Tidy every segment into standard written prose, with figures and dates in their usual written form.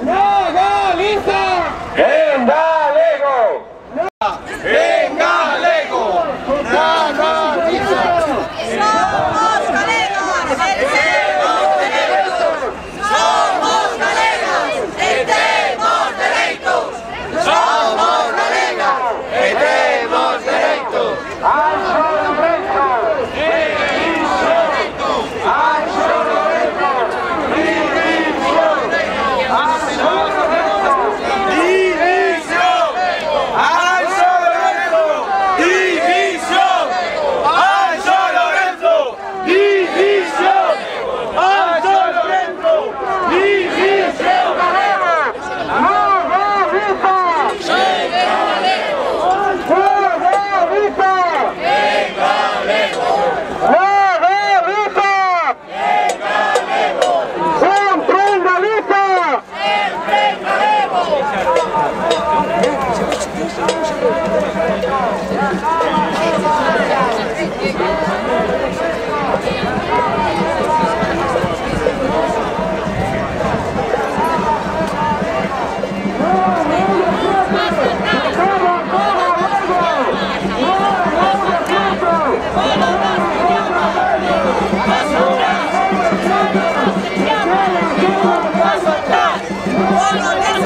¡No Galiza! ¡En galego! ¡En galego! ¡No Galiza! ¡Somos galegos! ¡Somos galegos! ¡Temos dereitos! ¡Somos galegas! ¡Temos dereitos! ¡Anxo Lorenzo! ¡División! ¡Anxo Lorenzo! ¡División! ¡Anxo Lorenzo! ¡División! ¡Anxo Lorenzo! ¡División! ¡Anxo Lorenzo! ¡División! ¡Anxo Lorenzo! ¡División! ¡No Galiza!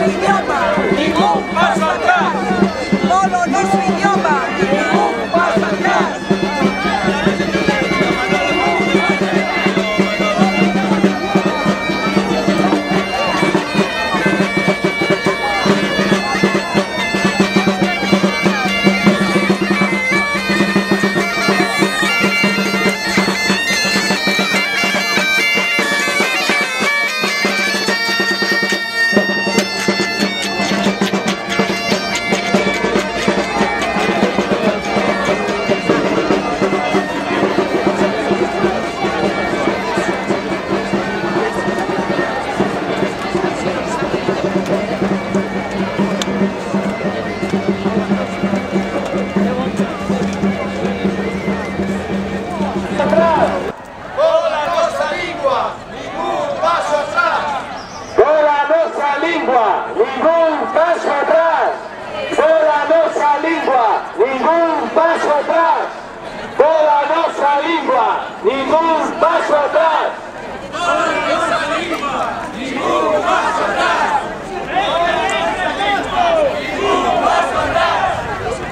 Ningún paso atrás, toda nosa lingua, ningún paso atrás, toda nosa lingua, ningún paso atrás, toda nosa lingua, ningún paso atrás, ningún paso atrás,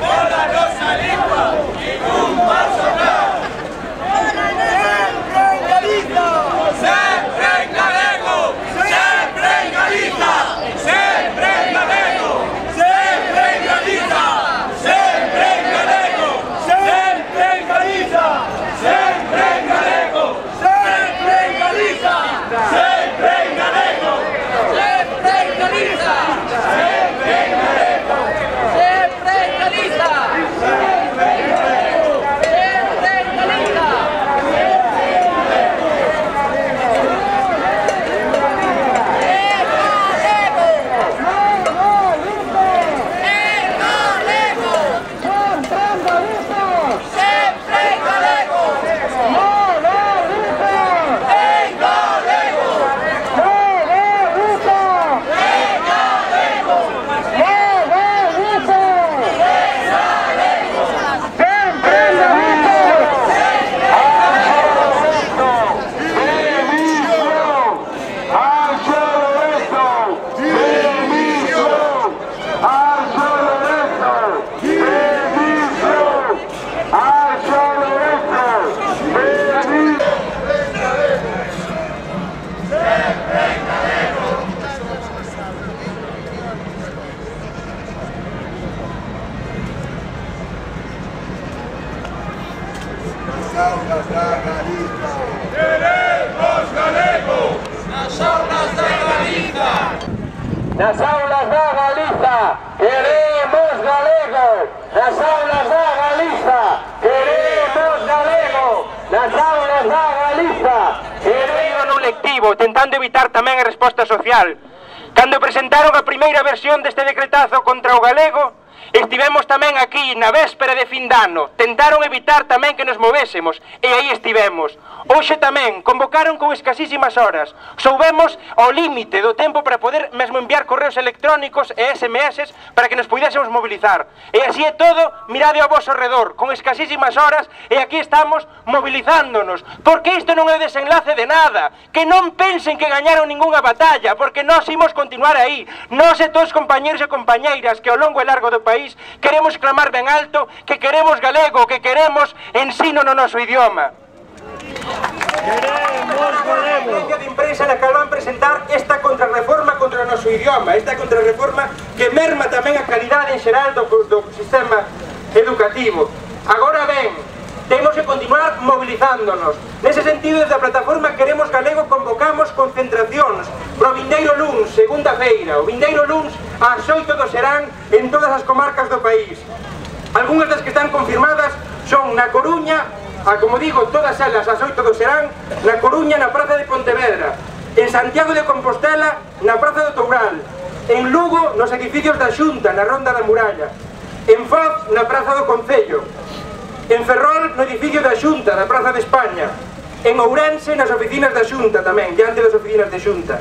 toda nosa lingua, ningún paso atrás. Sempre en galego, sempre en Galiza, sempre en galego, sempre en Galiza, sempre en galego, sempre en Galiza, sempre en galego, sempre en Galiza, sempre en galego, sempre en Galiza, sempre en galego, sempre en Galiza, sempre en galego, sempre en Galiza. aulas da Galiza. Queremos galego. Nas aulas da Galiza. Nas aulas da Galiza. Queremos galego. Nas aulas da Galiza. Queremos galego. Nas aulas da Galiza. Queremos no lectivo, tentando evitar tamén a resposta social. Cando presentaron a primeira versión deste decretazo contra o galego, Estivemos tamén aquí na véspera de fin de ano. Tentaron evitar tamén que nos movésemos, e aí estivemos. Hoxe tamén convocaron con escasísimas horas. Soubemos ao límite do tempo para poder mesmo enviar correos electrónicos e SMS para que nos puidésemos mobilizar. E así é todo, mirade ao vosso redor, con escasísimas horas, e aquí estamos mobilizándonos. Porque isto non é o desenlace de nada. Que non pensen que gañaron ningunha batalla, porque nós imos continuar aí. Nós e todos os compañeros e compañeiras que ao longo e largo do país queremos clamar ben alto que queremos galego, que queremos ensino no noso idioma. Queremos galego. A de imprensa na que van presentar esta contrarreforma contra o noso idioma, esta contrarreforma que merma tamén a calidade en xeral do sistema educativo. Agora ben, temos que continuar mobilizándonos. Nese sentido, desde a plataforma Queremos Galego convocamos concentracións pro vindeiro luns, segunda feira. O vindeiro luns ás 8 do serán en todas as comarcas do país. Algúnas das que están confirmadas son na Coruña, como digo, todas elas ás 8 do serán, na Coruña, na Praza de Pontevedra, en Santiago de Compostela, na Praza do Toural, en Lugo, nos edificios da Xunta, na Ronda da Muralla, en Foz, na Praza do Concello, en Ferrol, no edificio da Xunta, da Praza de España, en Ourense, nas oficinas da Xunta tamén, diante das oficinas da Xunta,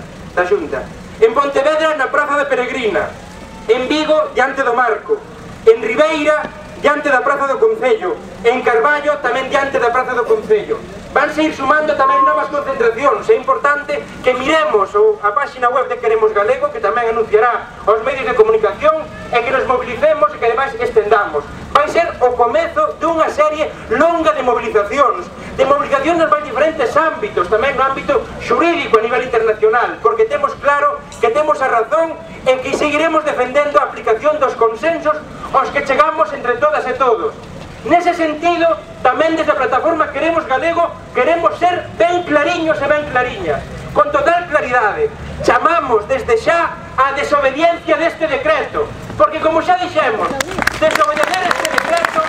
en Pontevedra, na Praza de Peregrina, en Vigo, diante do Marco, en Ribeira, diante da Praza do Concello, en Carballo, tamén diante da Praza do Concello. Vanse ir sumando tamén novas concentracións. É importante que miremos a página web de Queremos Galego, que tamén anunciará aos medios de comunicación, e que nos mobilicemos e que ademais estendamos. Vai ser o comezo dunha serie longa de mobilizacións nos máis diferentes ámbitos, tamén no ámbito xurídico a nivel internacional, porque temos claro que temos a razón e que seguiremos defendendo a aplicación dos consensos aos que chegamos entre todas e todos. Nese sentido, tamén desde a plataforma Queremos Galego queremos ser ben clariños e ben clariñas, con total claridade. Chamamos desde xa a desobediencia deste decreto, porque como xa dixemos, desobedecer este decreto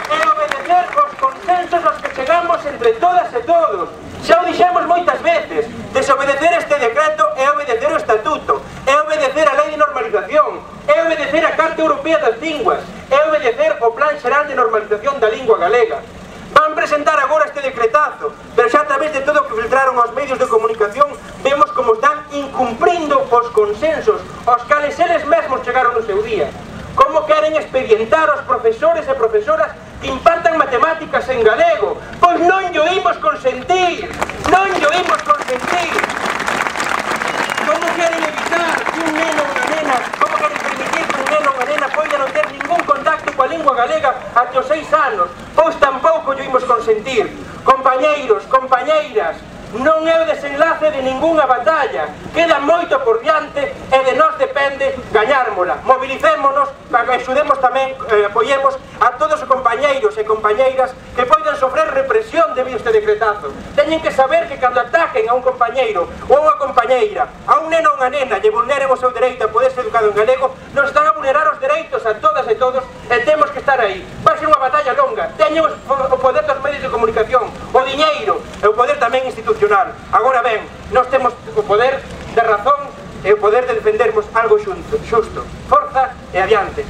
é obedecer os consensos aos que chegamos entre todas e todos. Xa o dixemos moitas veces, desobedecer este decreto é obedecer o estatuto, é obedecer a lei de normalización, é obedecer a Carta Europea das Linguas, é obedecer o Plan Xeral de Normalización da Lingua Galega. Van presentar agora este decretazo, pero xa a través de todo o que filtraron aos medios de comunicación vemos como están incumprindo os consensos aos cales eles mesmos chegaron no seu día. Como queren expedientar aos profesores e profesoras que impartan matemáticas en galego. Pois non llo imos consentir, non llo imos consentir. Como queren evitar que un neno ou unha nena, como queren permitir que un neno ou unha nena poida non ter ningún contacto coa lingua galega até os 6 anos? Pois tampouco llo imos consentir. Compañeiros, compañeiras, non é o desenlace de ningunha batalla, queda moito por diante e de nós depende gañármola. Mobilicémonos para que axudemos tamén, apoiemos a todos os compañeiros e compañeiras que poidan sofrer represión debido a este decretazo. Teñen que saber que cando ataquen a un compañeiro ou a unha compañeira, a un neno ou unha nena, lle vulneren o seu dereito a poder ser educado en galego, nos están a vulnerar os dereitos a todas e todos e temos que estar aí. Vai ser unha batalla longa, teñen o poder dos medios de comunicación, o diñeiro e o poder tamén institucional. Agora ben, nós temos o poder de razón e o poder de defendermos algo xusto. Forza e adiante.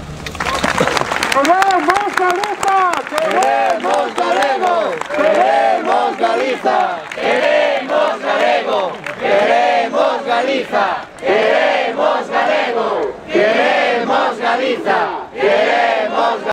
¡Queremos Galiza! ¡Queremos galego! ¡Queremos Galiza! ¡Queremos galego! ¡Queremos Galiza! ¡Queremos galego! ¡Queremos Galiza! ¡Queremos